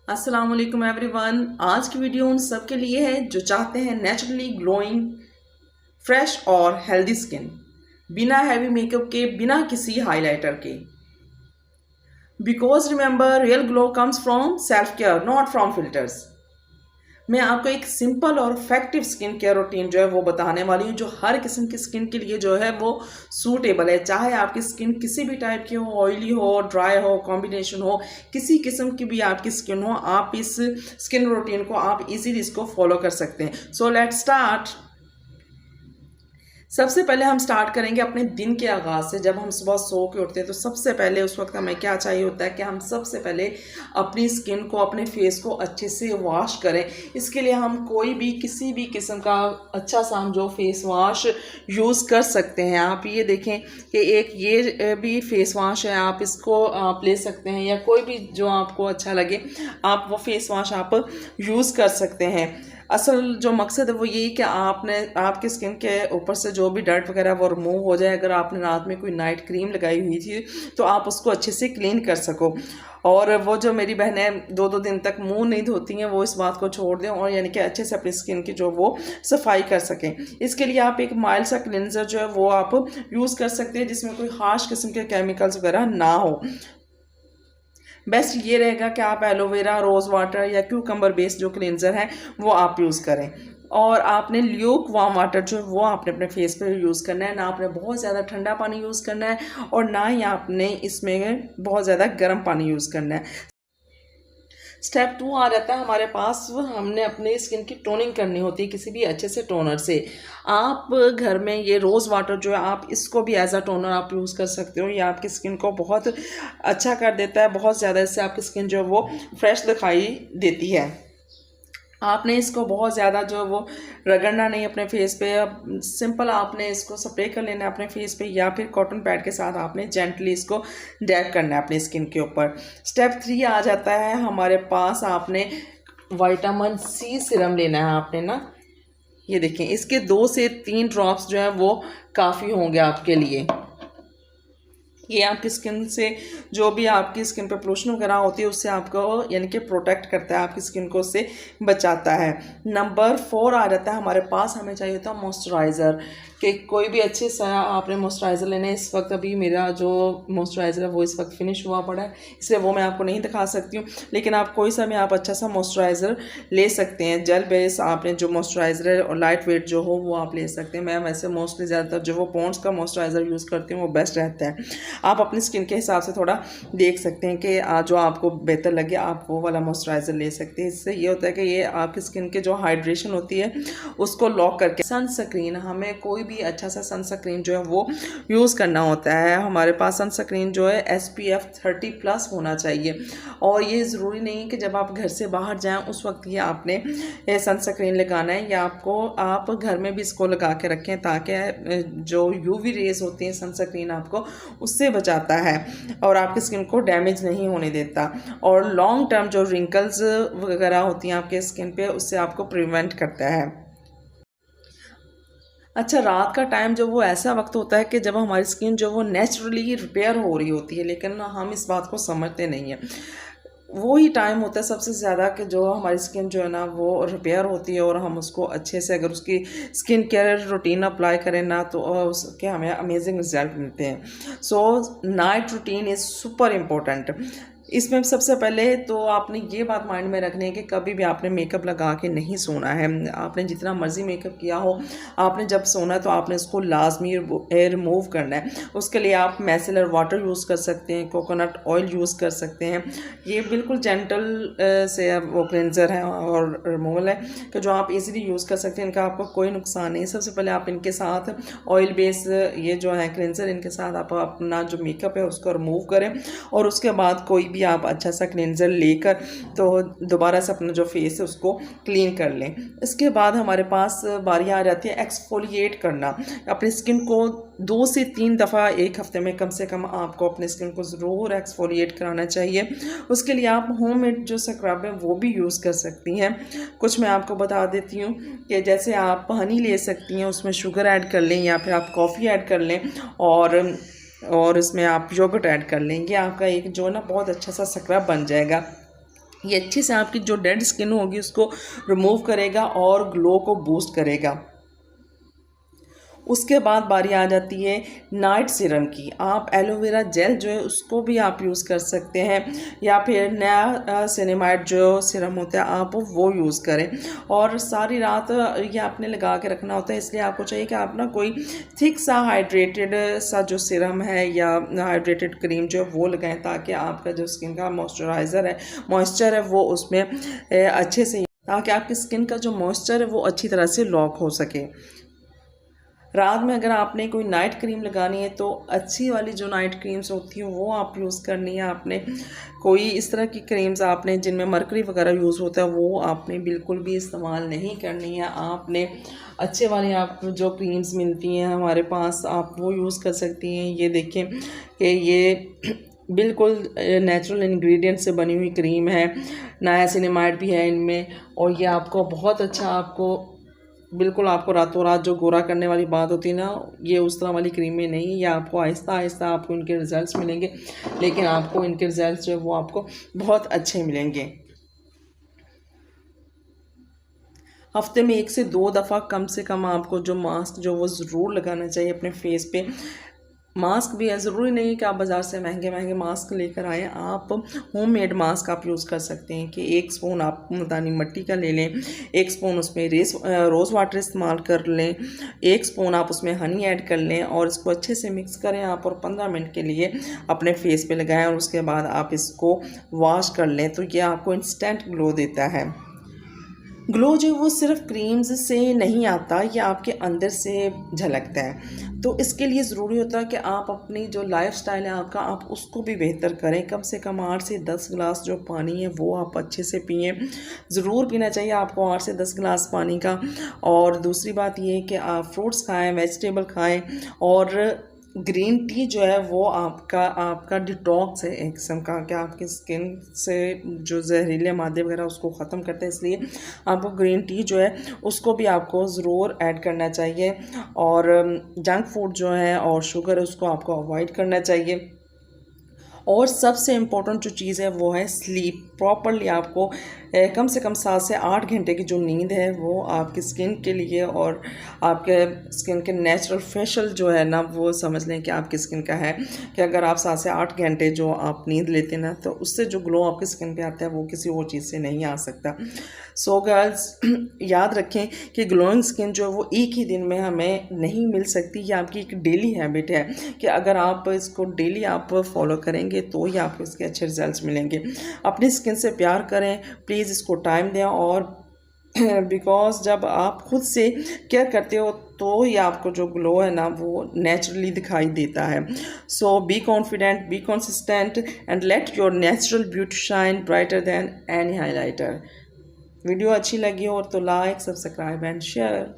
अस्सलाम वालेकुम एवरीवन। आज की वीडियो उन सब के लिए है जो चाहते हैं नेचुरली ग्लोइंग, फ्रेश और हेल्दी स्किन, बिना हैवी मेकअप के, बिना किसी हाइलाइटर के। Because remember, real glow comes from self care, not from filters. मैं आपको एक सिंपल और इफेक्टिव स्किन केयर रूटीन जो है वो बताने वाली हूँ, जो हर किस्म की स्किन के लिए जो है वो सूटेबल है। चाहे आपकी स्किन किसी भी टाइप की हो, ऑयली हो, ड्राई हो, कॉम्बिनेशन हो, किसी किस्म की भी आपकी स्किन हो, आप इस स्किन रूटीन को आप इजीली इसको फॉलो कर सकते हैं। So let's start. सबसे पहले हम स्टार्ट करेंगे अपने दिन के आगाज़ से। जब हम सुबह सो के उठते हैं तो सबसे पहले उस वक्त हमें क्या चाहिए होता है कि हम सबसे पहले अपनी स्किन को, अपने फेस को अच्छे से वॉश करें। इसके लिए हम कोई भी किसी भी किस्म का अच्छा सा हम जो फेस वॉश यूज़ कर सकते हैं। आप ये देखें कि एक ये भी फेस वॉश है, आप इसको आप ले सकते हैं, या कोई भी जो आपको अच्छा लगे आप वो फेस वॉश आप यूज़ कर सकते हैं। असल जो मकसद है वो यही कि आपने आपकी स्किन के ऊपर से जो भी डर्ट वगैरह वो रिमूव हो जाए। अगर आपने रात में कोई नाइट क्रीम लगाई हुई थी तो आप उसको अच्छे से क्लीन कर सको। और वो जो मेरी बहनें 2-2 दिन तक मुंह नहीं धोती हैं, वो इस बात को छोड़ दें और यानी कि अच्छे से अपनी स्किन की जो वो सफाई कर सकें। इसके लिए आप एक माइल्ड सा क्लिनजर जो है वो आप यूज़ कर सकते हैं, जिसमें कोई हार्श किस्म के केमिकल्स वगैरह ना हो। बेस्ट ये रहेगा कि आप एलोवेरा, रोज़ वाटर या क्यूकम्बर बेस्ड जो क्लिनज़र है वो आप यूज़ करें। और आपने ल्यूक वार्म वाटर जो है वो आपने अपने फेस पे यूज़ करना है। ना आपने बहुत ज़्यादा ठंडा पानी यूज़ करना है और ना ही आपने इसमें बहुत ज़्यादा गर्म पानी यूज़ करना है। स्टेप 2 आ जाता है हमारे पास, हमने अपने स्किन की टोनिंग करनी होती है किसी भी अच्छे से टोनर से। आप घर में ये रोज़ वाटर जो है आप इसको भी एज अ टोनर आप यूज़ कर सकते हो। ये आपकी स्किन को बहुत अच्छा कर देता है, बहुत ज़्यादा इससे आपकी स्किन जो है वो फ्रेश दिखाई देती है। आपने इसको बहुत ज़्यादा जो है वो रगड़ना नहीं अपने फेस पे। अब सिंपल आपने इसको स्प्रे कर लेना है अपने फेस पे, या फिर कॉटन पैड के साथ आपने जेंटली इसको डैब करना है अपनी स्किन के ऊपर। स्टेप 3 आ जाता है हमारे पास, आपने विटामिन सी सीरम लेना है आपने ना। ये देखें, इसके 2 से 3 ड्रॉप्स जो है वो काफ़ी होंगे आपके लिए। ये आपकी स्किन से जो भी आपकी स्किन पे पोल्यूशन वगैरह होती है उससे आपको यानी कि प्रोटेक्ट करता है, आपकी स्किन को उससे बचाता है। नंबर 4 आ जाता है हमारे पास, हमें चाहिए होता है मॉइस्चराइज़र। कि कोई भी अच्छे सा आपने मॉइस्चराइज़र लेना है। इस वक्त अभी मेरा जो मॉइस्चराइज़र है वो इस वक्त फिनिश हुआ पड़ा है, इसलिए वो मैं आपको नहीं दिखा सकती हूँ। लेकिन आप कोई सा भी आप अच्छा सा मॉइस्चराइज़र ले सकते हैं। जेल बेस आपने जो मॉइस्चराइज़र है और लाइट वेट जो हो वो आप ले सकते हैं। मैं वैसे मोस्टली ज़्यादातर जो वो पॉन्ड्स का मॉइस्चराइज़र यूज़ करती हूँ वो बेस्ट रहता है। आप अपनी स्किन के हिसाब से थोड़ा देख सकते हैं कि जो आपको बेहतर लगे आप वो वाला मॉइस्चराइज़र ले सकते हैं। इससे ये होता है कि ये आपकी स्किन के जो हाइड्रेशन होती है उसको लॉक करके। सनस्क्रीन, हमें कोई भी अच्छा सा सनस्क्रीन जो है वो यूज़ करना होता है। हमारे पास सनस्क्रीन जो है SPF 30+ होना चाहिए। और ये ज़रूरी नहीं कि जब आप घर से बाहर जाएँ उस वक्त ही आपने सनस्क्रीन लगाना है, या आप घर में भी इसको लगा के रखें ताकि जो UV रेज होती हैं सनस्क्रीन आपको उससे बचाता है और आपकी स्किन को डैमेज नहीं होने देता। और लॉन्ग टर्म जो रिंकल्स वगैरह होती हैं आपके स्किन पे उससे आपको प्रिवेंट करता है। अच्छा, रात का टाइम जो वो ऐसा वक्त होता है कि जब हमारी स्किन जो वो नेचुरली रिपेयर हो रही होती है, लेकिन हम इस बात को समझते नहीं हैं। वो ही टाइम होता है सबसे ज़्यादा कि जो हमारी स्किन जो है ना वो रिपेयर होती है और हम उसको अच्छे से अगर उसकी स्किन केयर रूटीन अप्लाई करें ना तो उसके हमें अमेजिंग रिजल्ट मिलते हैं। So night routine is super important. इसमें सबसे पहले तो आपने ये बात माइंड में रखनी है कि कभी भी आपने मेकअप लगा के नहीं सोना है। आपने जितना मर्ज़ी मेकअप किया हो, आपने जब सोना है तो आपने इसको लाजमी रिमूव करना है। उसके लिए आप मिसेलर वाटर यूज़ कर सकते हैं, कोकोनट ऑयल यूज़ कर सकते हैं। ये बिल्कुल जेंटल से वो क्लेंजर है और रिमूवल है कि जो आप इजीली यूज़ कर सकते हैं। इनका आपको कोई नुकसान नहीं। सबसे पहले आप इनके साथ ऑयल बेस ये जो है क्लेंजर, इनके साथ आप अपना जो मेकअप है उसको रिमूव करें और उसके बाद कोई भी आप अच्छा सा क्लेंजर लेकर तो दोबारा से अपना जो फेस है उसको क्लीन कर लें। इसके बाद हमारे पास बारी आ जाती है एक्सफोलिएट करना। अपनी स्किन को 2 से 3 दफ़ा एक हफ्ते में कम से कम आपको अपनी स्किन को ज़रूर एक्सफोलिएट कराना चाहिए। उसके लिए आप होममेड जो स्क्रब है वो भी यूज़ कर सकती हैं। कुछ मैं आपको बता देती हूँ कि जैसे आप हनी ले सकती हैं, उसमें शुगर ऐड कर लें, या फिर आप कॉफ़ी ऐड कर लें और इसमें आप योगर्ट ऐड कर लेंगे। आपका एक जो ना बहुत अच्छा सा स्क्रब बन जाएगा। ये अच्छे से आपकी जो डेड स्किन होगी उसको रिमूव करेगा और ग्लो को बूस्ट करेगा। उसके बाद बारी आ जाती है नाइट सीरम की। आप एलोवेरा जेल जो है उसको भी आप यूज़ कर सकते हैं, या फिर नया सिनेमाइड जो सीरम होता है आप वो यूज़ करें। और सारी रात ये आपने लगा के रखना होता है, इसलिए आपको चाहिए कि आप ना कोई थिक सा हाइड्रेटेड सा जो सीरम है या हाइड्रेटेड क्रीम जो है वो लगाएं, ताकि आपका जो स्किन का मॉइस्चर है वो उसमें अच्छे से, ताकि आपकी स्किन का जो मॉइस्चर है वो अच्छी तरह से लॉक हो सके। रात में अगर आपने कोई नाइट क्रीम लगानी है तो अच्छी वाली जो नाइट क्रीम्स होती हैं वो आप यूज़ करनी है। आपने कोई इस तरह की क्रीम्स आपने जिनमें मरकरी वगैरह यूज़ होता है वो आपने बिल्कुल भी इस्तेमाल नहीं करनी है। आपने अच्छे वाली आप जो क्रीम्स मिलती हैं हमारे पास आप वो यूज़ कर सकती हैं। ये देखें कि ये बिल्कुल नेचुरल इंग्रेडिएंट से बनी हुई क्रीम है, नायासिनामाइड भी है इनमें, और ये आपको बहुत अच्छा बिल्कुल आपको रातों रात जो गोरा करने वाली बात होती है ना, ये उस तरह वाली क्रीमें नहीं है। ये आपको आहिस्ता आहिस्ता आपको इनके रिज़ल्ट्स मिलेंगे, लेकिन आपको इनके रिज़ल्ट्स जो है वो आपको बहुत अच्छे मिलेंगे। हफ्ते में 1 से 2 दफ़ा कम से कम आपको जो मास्क जो वो ज़रूर लगाना चाहिए अपने फेस पे। मास्क भी है, ज़रूरी नहीं है कि आप बाज़ार से महंगे महंगे मास्क लेकर आएँ। आप होममेड मास्क आप यूज़ कर सकते हैं कि 1 स्पून आप मुल्तानी मिट्टी का ले लें, 1 स्पून उसमें रोज़ वाटर इस्तेमाल कर लें, 1 स्पून आप उसमें हनी ऐड कर लें और इसको अच्छे से मिक्स करें आप, और 15 मिनट के लिए अपने फेस पे लगाएं और उसके बाद आप इसको वॉश कर लें। तो ये आपको इंस्टेंट ग्लो देता है। ग्लो जो वो सिर्फ क्रीम्स से नहीं आता, ये आपके अंदर से झलकता है। तो इसके लिए ज़रूरी होता है कि आप अपनी जो लाइफस्टाइल है आपका, आप उसको भी बेहतर करें। कम से कम 8 से 10 गिलास जो पानी है वो आप अच्छे से पिएं। ज़रूर पीना चाहिए आपको 8 से 10 गिलास पानी का। और दूसरी बात ये है कि आप फ्रूट्स खाएँ, वेजिटेबल खाएँ, और ग्रीन टी जो है वो आपका डिटॉक्स है एक किस्म का, कि आपकी स्किन से जो जहरीले मादे वगैरह उसको ख़त्म करते हैं। इसलिए आपको ग्रीन टी जो है उसको भी आपको ज़रूर ऐड करना चाहिए। और जंक फूड जो है और शुगर है उसको आपको अवॉइड करना चाहिए। और सबसे इम्पोर्टेंट जो चीज़ है वो है स्लीप। प्रॉपरली आपको कम से कम 7 से 8 घंटे की जो नींद है वो आपकी स्किन के लिए, और आपके स्किन के नेचुरल फेशियल जो है ना वो समझ लें कि आपकी स्किन का है कि अगर आप 7 से 8 घंटे जो आप नींद लेते हैं ना, तो उससे जो ग्लो आपकी स्किन पे आता है वो किसी और चीज़ से नहीं आ सकता। सो गर्ल्स याद रखें कि ग्लोइंग स्किन जो है वो एक ही दिन में हमें नहीं मिल सकती। ये आपकी एक डेली हैबिट है कि अगर आप इसको डेली आप फॉलो करेंगे तो ही आपको इसके अच्छे रिजल्ट्स मिलेंगे। अपनी स्किन से प्यार करें, प्लीज़ इसको टाइम दें, और बिकॉज जब आप खुद से केयर करते हो तो ही आपको जो ग्लो है ना वो नेचुरली दिखाई देता है। So be confident, be consistent, and let your natural beauty shine brighter than any highlighter. Video अच्छी लगी हो तो लाइक, सब्सक्राइब एंड शेयर।